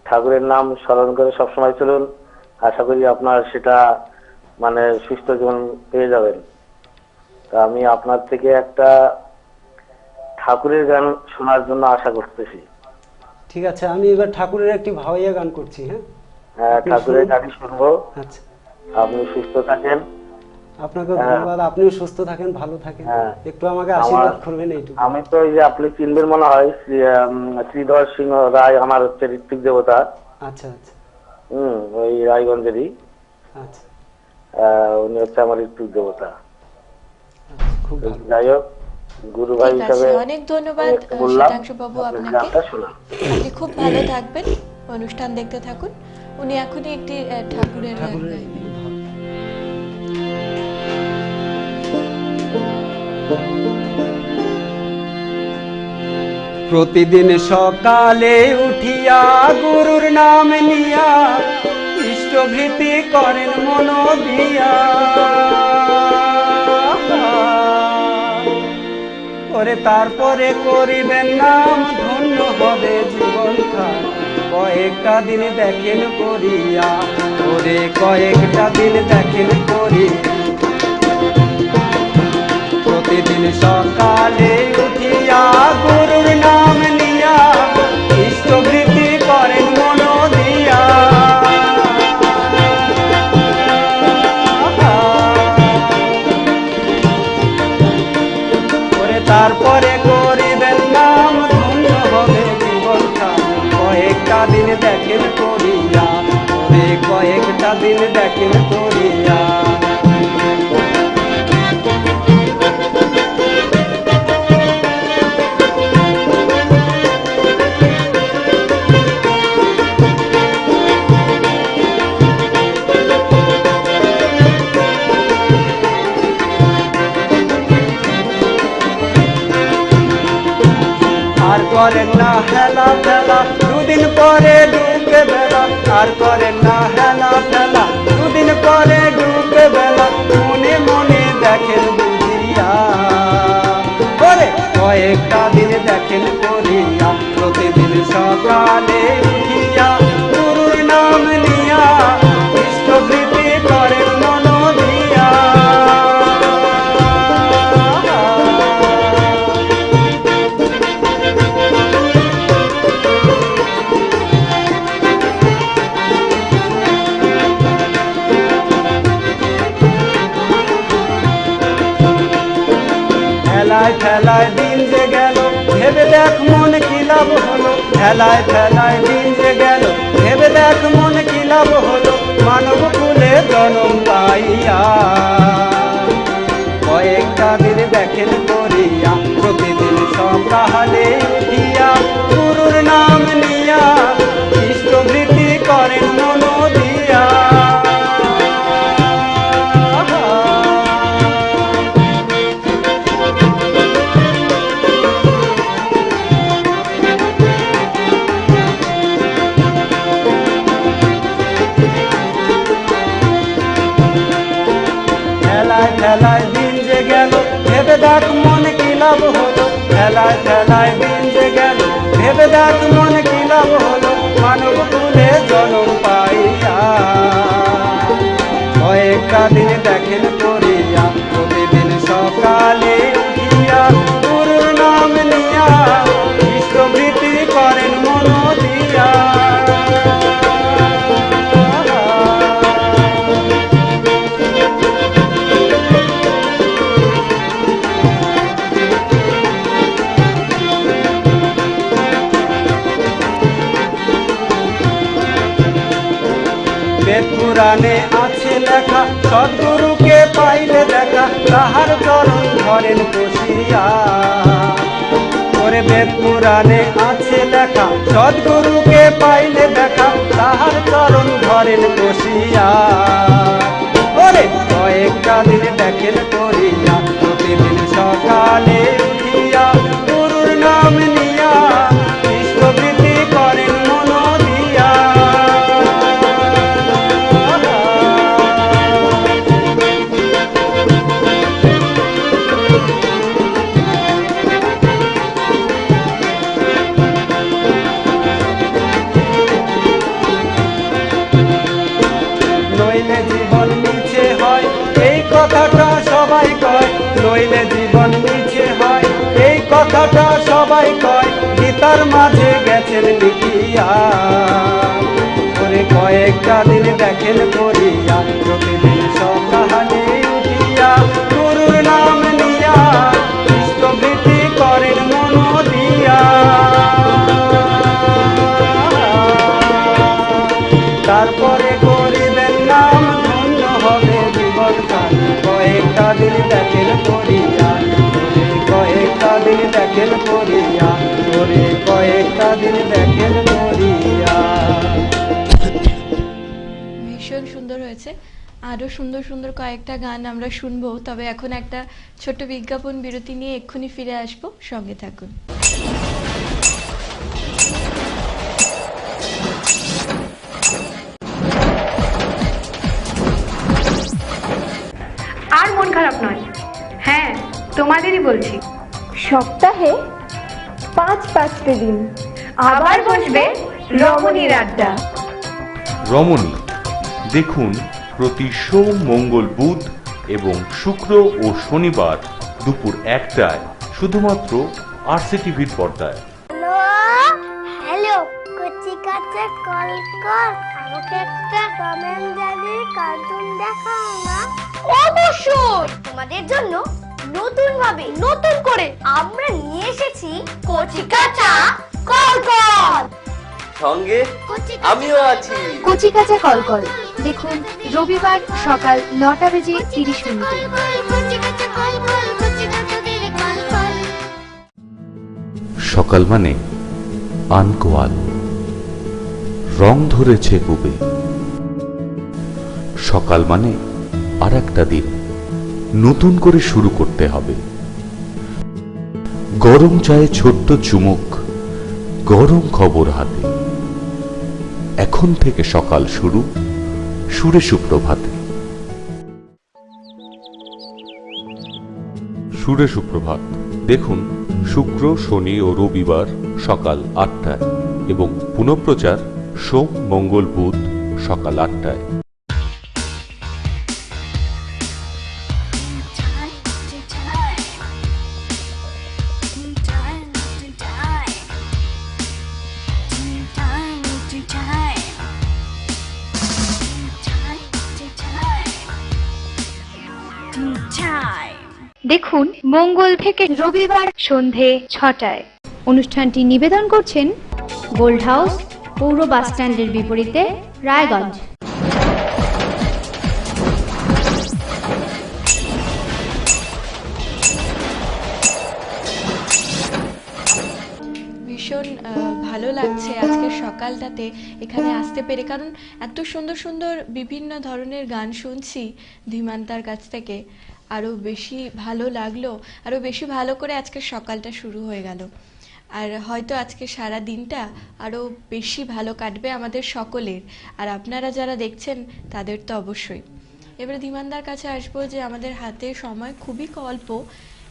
ঠাকুরের নাম স্মরণ করে সবসময় চলুন, আশা করি আপনার সেটা মানে সুস্থ জীবন পেয়ে যাবেন। তা আমি আপনার থেকে একটা ঠাকুরের গান শোনার জন্য আশা করতেছি। ঠিক আছে, আমি এবার ঠাকুরের একটি ভাওয়াইয়া গান করছি। হ্যাঁ, ঠাকুরের গানই শুনবো। আচ্ছা, আপনি সুস্থ থাকেন। আপনাকে ধন্যবাদ, আপনিও সুস্থ থাকেন, ভালো থাকেন, একটু আমাকে আশীর্বাদ করবেন এইটুকু। আমি তো এই যে আপনি চিনবেন মনে হয়, শ্রীধর সিংহ রায় আমার হচ্ছে ঋত্বিক দেবতা। আচ্ছা আচ্ছা। ওই রায়গঞ্জেরই। আচ্ছা, উনি হচ্ছে আমার ঋত্বিক দেবতা। খুব ভালো। যাই হোক, গুরু ভাই হিসাবে অনেক ধন্যবাদ শীতাংশু বাবু আপনাকে, আপনি খুব ভালো থাকবেন, অনুষ্ঠান দেখতে থাকুন। উনি এখনই একটি ঠাকুরের গান গাইবেন। প্রতিদিন সকালে উঠিয়া গুরুর নাম নিয়া ইষ্টভৃতি করেন মন দিয়া, ওরে তারপরে করিবেন নাম, ধন্য হবে জীবন খান। কয়েকটা দিন দেখেন করিয়া, ওরে কয়েকটা দিন দেখেন করি। প্রতিদিন সকালে উঠিয়া গুরুর নাম নিয়া ইষ্টভৃতি করেন মন দিয়া, ওরে তারপরে করিবেন নাম, ধন্য হবে জীবন খান। কয়েকটা দিন দেখেন করিয়া, ওরে কয়েকটা দিন দেখেন করিয়া। করেন না হেলা ফেলা, দুদিন পরে ঢুকে বেলা, আর করেন না হেলা ফেলা, দুদিন পরে ঢুকে বেলা, মনে মনে দেখেন বুঝিয়া, করে কয়েকটা দিন দেখেন করিয়া। প্রতিদিন সকালে উঠিয়া গুরুর নাম নিয়া ইষ্টভৃতি করেন মন দিয়া, হেলায় ফেলায় দিন যে গেল, ভেবে দেখ মন কি লাভ হলো। হেলায় ফেলায় দিন যে গেল, ভেবে দেখ মন কি লাভ হলো। মানব কুলে জনম পাইয়া, কয়েকটা দিন দেখেন করিয়া। প্রতিদিন সকালে উঠিয়া গুরুর নাম নিয়া ইষ্টভৃতি লাভ হলো, খেলায় খেলায় দিন যে গেল, ভেবে দেখ মন কি লাভ হলো, মানব কুলে জন্ম পাইয়া। কয়েকটা দিন দেখেন করিয়া, প্রতিদিন সকালে উঠিয়া গুরুর নাম নিয়া, ইষ্টবৃত্তি করেন মন দিয়া। বেদ পুরাণে আছে লেখা, সদ্গুরুকে পাইলে দেখা, তাহার চরণ ধরেন বসিয়া। ওরে বেদ পুরাণে আছে লেখা, সদ্গুরুকে পাইলে দেখা, তাহার চরণ ধরেন বসিয়া। ওরে কয়েকটা দিন দেখেন করিয়া, প্রতিদিন সকালে উঠিয়া গুরুর নাম নিয়া, ইষ্টবৃত্তি করেন মন দিয়া। নইলে জীবন মিছে হয়, এই কথাটা সবাই কয়, নইলে জীবন মিছে হয়, এই কথাটা সবাই কয়, গীতার মাঝে গেছেন লিখিয়া। ওরে কয়েকটা দিন দেখেন করিয়া, প্রতিদিন সকালে উঠিয়া গুরুর নাম নিয়া, ইষ্টবৃত্তি করেন মন দিয়া। তারপরে করিবেন নাম, ধন্য হবে জীবনকাল। কয়েকটা দিন দেখেন করিয়া, কয়েকটা দিন দেখেন করিয়া, কয়েকটা দিন দেখেন করিয়া। ভীষণ সুন্দর হয়েছে। আরও সুন্দর সুন্দর কয়েকটা গান আমরা শুনবো, তবে এখন একটা ছোট্ট বিজ্ঞাপন বিরতি নিয়ে এক্ষুনি ফিরে আসবো, সঙ্গে থাকুন। আর মন খারাপ নয়, হ্যাঁ তোমাদেরই বলছি। সপ্তাহে 5-5টে দিন আবার বসবে রমণীর আড্ডা। রমণী দেখুন প্রতি সোম, মঙ্গল, বুধ এবং শুক্র ও শনিবার দুপুর 1টায় শুধুমাত্র RCTVর পর্দায়। হ্যালো, কচি কাঁচা কলকল, আমাকে একটা টম এন্ড জেরির কার্টুন দেখাও না। অবশ্যই, তোমাদের জন্য নতুন ভাবে, নতুন করে আমরা নিয়ে এসেছি কচি কাঁচা কলকল। সঙ্গে আমিও আছি। কচি কাঁচা কলকল দেখুন রবিবার সকাল 9:30 সকাল মানে আনকোয়াল, রং ধরেছে কুবে। সকাল মানে আর একটা দিন, নতুন করে শুরু করতে হবে। গরম চায়ে ছোট্ট চুমুক, গরম খবর হাতে। এখন থেকে সকাল শুরু সুরে সুপ্রভাতে। সুরে সুপ্রভাত দেখুন শুক্র, শনি ও রবিবার সকাল 8টায় এবং পুনঃপ্রচার সোম, মঙ্গল, বুধ সকাল 8টায়। দেখুন মঙ্গল থেকে রবিবার সন্ধে 6টায়। অনুষ্ঠানটি নিবেদন করছেন গোল্ড হাউস, পৌর বাসস্ট্যান্ডের বিপরীতে, রায়গঞ্জ। ভীষণ ভালো লাগছে আজকের সকালটাতে এখানে আসতে পেরে, কারণ এত সুন্দর সুন্দর বিভিন্ন ধরনের গান শুনছি ধীমান্তার কাছ থেকে। আরও বেশি ভালো লাগলো, আরও বেশি ভালো করে আজকের সকালটা শুরু হয়ে গেল। আর হয়তো আজকে সারা দিনটা আরও বেশি ভালো কাটবে আমাদের সকলের, আর আপনারা যারা দেখছেন তাদের তো অবশ্যই। এবারে ধীমানদার কাছে আসবো যে আমাদের হাতে সময় খুবই অল্প,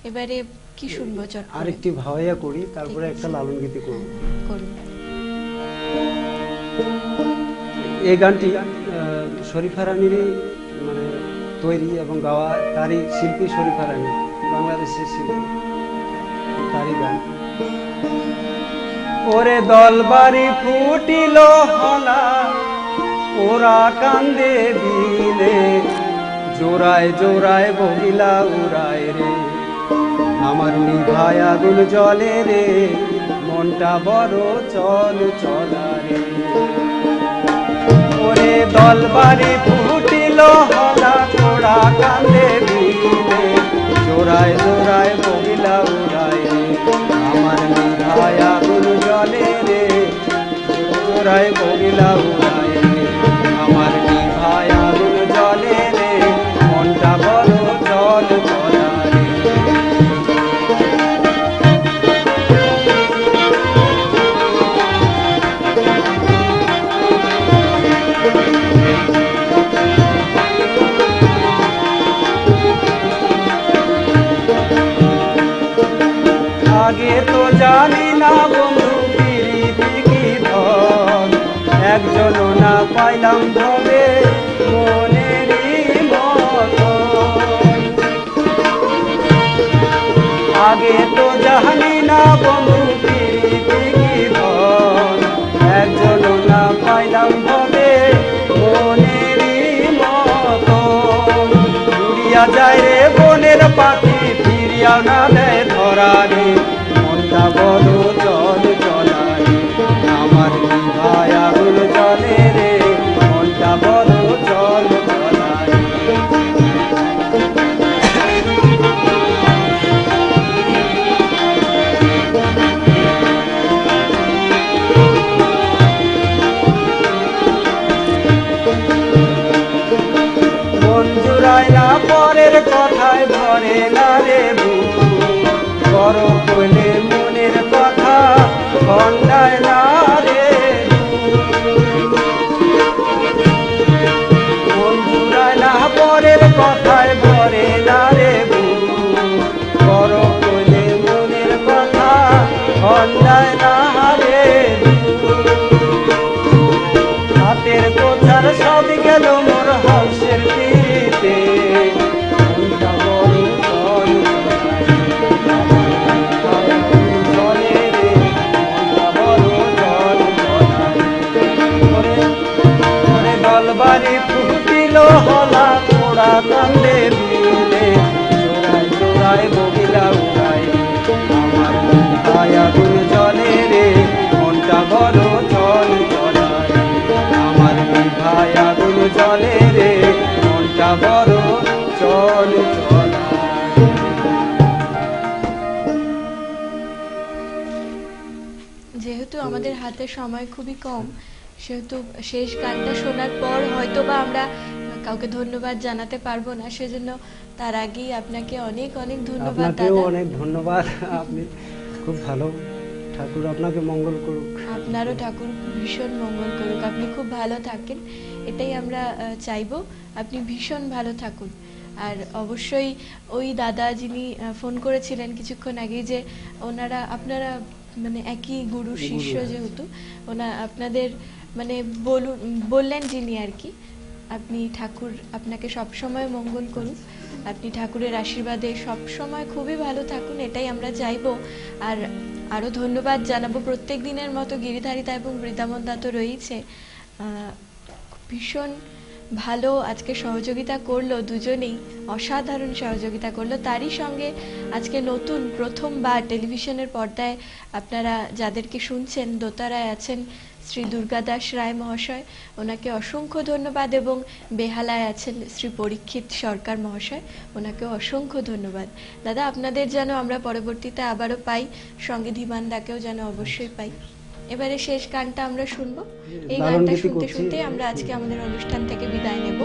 এবারে কি শুনবো চট করে? আরেকটি ভাওয়াইয়া করি, তারপরে একটা লালন গীতি করব। করুন। এই গানটি শরীফা রানীরই মানে তৈরি এবং গাওয়া, তারই শিল্পী শরীফা রানী, বাংলাদেশের শিল্পী, তারই গান। ওরে দলবাড়ি ফুটিল হলা, ওরা কান্দে বিলে, জোড়ায় জোড়ায় বহিলা উড়ায় রে, আমার নিভায় আগুন জলে রে, মনটা বড় চল চলা রে। ওরে দলবাড়ি ফুটিল হলা, ওরা কান্দে বিলে, জোড়ায় জোড়ায় বহিলা উড়ায় রে, আমার নিভায় আগুন জলে রে, জোড়ায় বহিলা উড়ায় রে, আমার নিভায় আগুন জলে রে, মনটা বড় চল চলা রে। আগে তো জানি না বন্ধু প্রীতি কি ধন, একজনও না পাইলাম ভবে মনেরই মতন। আগে তো জানি না বন্ধু প্রীতি কি ধন, একজনও না পাইলাম ভবে মনেরই মতন। উড়িয়া যায় রে বনের পাখি, ফিরিয়া না দেয় ধরা রে, মনটা বড় চল চলা রে, আমার নিভায় আগুন জলে রে, মনটা বড় চল চলা রে। মন জুড়ায় না পরের কথায় ভরে না রে বুক, বড় কইলে মনের কথা খন্ডায় না রে বুক। মন জুড়ায় না পরের কথায় ভরে না রে বুক, বড় কইলে মনের কথা খন্ডায় না রে বুক। হাতের কোথার সব গেল মোর হাউসের তীরিতে, মনটা বড় চল চলে রে, মনটা বড় চল চলা রে। ওরে দলবাড়ি ফুটিল হলা, ওরা কান্দে বিলে, জোড়ায় জোড়ায় বহিলা উড়ায় রে, আমার নিভায় আগুন জলে রে, মনটা বড় চল চলা রে, আমার নিভায় আগুন জলে রে, মনটা বড় চল চলা রে। যেহেতু আমাদের হাতে সময় খুবই কম, সেহেতু শেষ গানটা শোনার পর হয়তোবা আমরা কাউকে ধন্যবাদ জানাতে পারবো না, সেজন্য তার আগেই আপনাকে অনেক অনেক ধন্যবাদ আপনাকেও দাদা। অনেক ধন্যবাদ, আপনি খুব ভালো, ঠাকুর আপনাকে মঙ্গল করুক। আপনারও ঠাকুর ভীষণ মঙ্গল করুক, আপনি খুব ভালো থাকেন, এটাই আমরা চাইবো, আপনি ভীষণ ভালো থাকুন। আর অবশ্যই ওই দাদা যিনি ফোন করেছিলেন কিছুক্ষণ আগে, যে ওনারা আপনারা মানে একই গুরুর শিষ্য, যেহেতু আপনাদের মানে বললেন যিনি আর কি, আপনি ঠাকুর আপনাকে সবসময় মঙ্গল করুন, আপনি ঠাকুরের আশীর্বাদে সবসময় খুবই ভালো থাকুন, এটাই আমরা চাইবো। আর আরও ধন্যবাদ জানাবো প্রত্যেক দিনের মতো গিরিধারিতা এবং বৃন্দাবন দা তো রয়েছে, ভীষণ ভালো আজকে সহযোগিতা করলো, দুজনেই অসাধারণ সহযোগিতা করলো। তারই সঙ্গে আজকে নতুন প্রথমবার টেলিভিশনের পর্দায় আপনারা যাদেরকে শুনছেন, দোতারায় আছেন শ্রী দুর্গাদাস রায় মহাশয়, ওনাকে অসংখ্য ধন্যবাদ, এবং বেহালায় আছেন শ্রী পরীক্ষিত সরকার মহাশয়, ওনাকেও অসংখ্য ধন্যবাদ। দাদা, আপনাদের যেন আমরা পরবর্তীতে আবারও পাই, সঙ্গে ধীমান দাকেও যেন অবশ্যই পাই। এবারে শেষ গানটা আমরা শুনবো, এই গানটা শুনতে শুনতে আমরা আজকে আমাদের অনুষ্ঠান থেকে বিদায় নেব।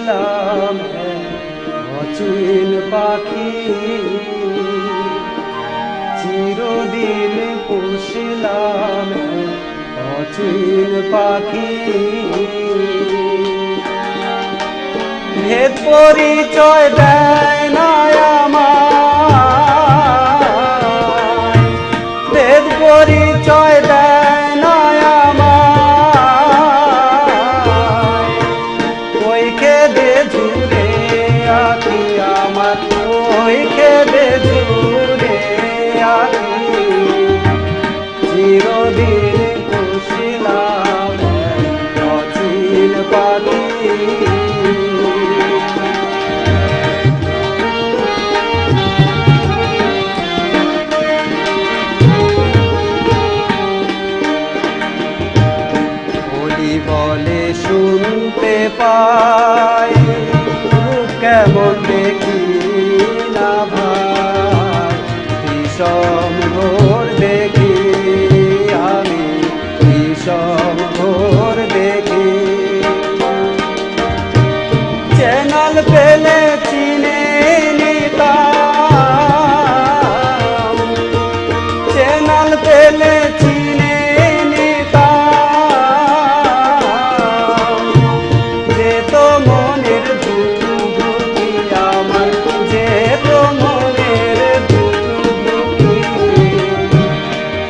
পুষলাম অচিন পাখি, চিরদিন পুষলাম অচিন পাখি। ভেদ পরিচয় দেয় না আমায়, ভেদ পরিচয় দেয় না আমায়। ওই খেদে জুড়ে আঁকি আমার, ওই খেদে জুড়ে আঁকি, চিরদিন পুষলাম অচিন পাখি। বলে শুনতে পাই রূপ কেমন দেখি না ভাই, বিষম ঘোর দেখি আমি, বিষম ঘোর দেখি। চ্যানেল পেলে চিনে নিতাম, চ্যানেল পেলে চিনে নিতাম, যে তো মনের দুঃখী আমার, যে তো মনের দুঃখী,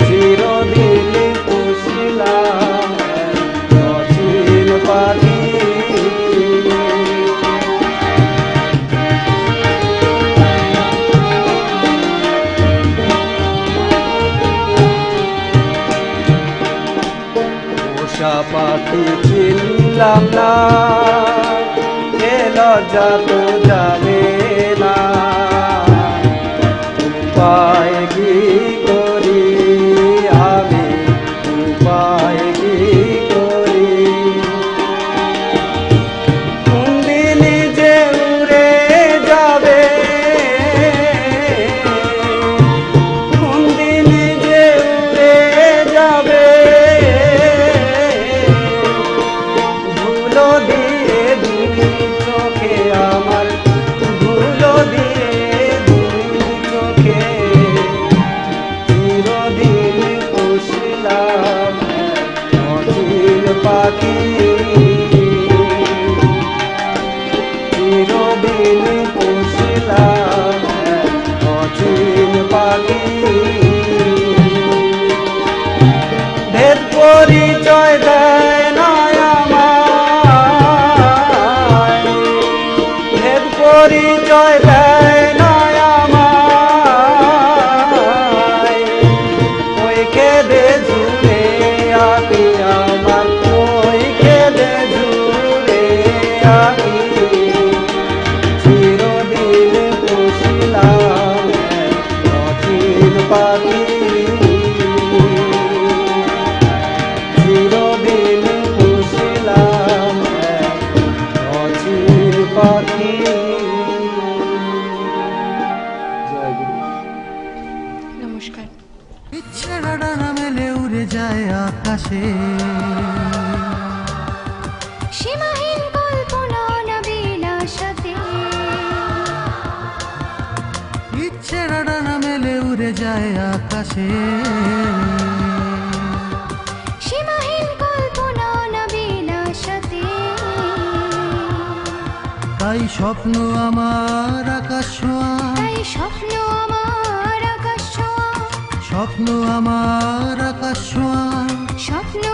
চিরদিন পুষলাম অচিন পাখি। পোষা পাখি চিনলাম না, এ লজ্জা তো যাবে না, উপায় কি করি আমি, উপায় কি করি। কোন দিন যে উড়ে যাবে, কোন দিন যে উড়ে যাবে, ধুলো দিয়ে দুই চোখে আমার, ধুলো দিয়ে দুই চোখে, চিরদিন পুষলাম অচিন পাখি, চিরদিন পুষলাম অচিন পাখি। ভেদ পরিচয় দেয় না আমায়, ভেদ পরিচয় দেয় না আমায়। ওই খেদে জুড়ে আঁকি আমার, ওই খেদে জুড়ে আঁকি, চিরদিন পুষলাম অচিন পাখি, চিরদিন পুষলাম অচিন পাখি। জয় গুরু। নমস্কার। ইচ্ছেরা ডানা মেলে উড়ে যায় আকাশে, সীমাহীন কল্পনা বিলাসতে, ইচ্ছেরা ডানা মেলে উড়ে যায় আকাশে, সীমাহীন কল্পনা বিলাসতে। তাই স্বপ্ন আমার আকাশ ছোঁয়া, তাই স্বপ্ন আমার আকাশ ছোঁয়া, স্বপ্ন আমার আকাশ ছোঁয়া, স্বপ্ন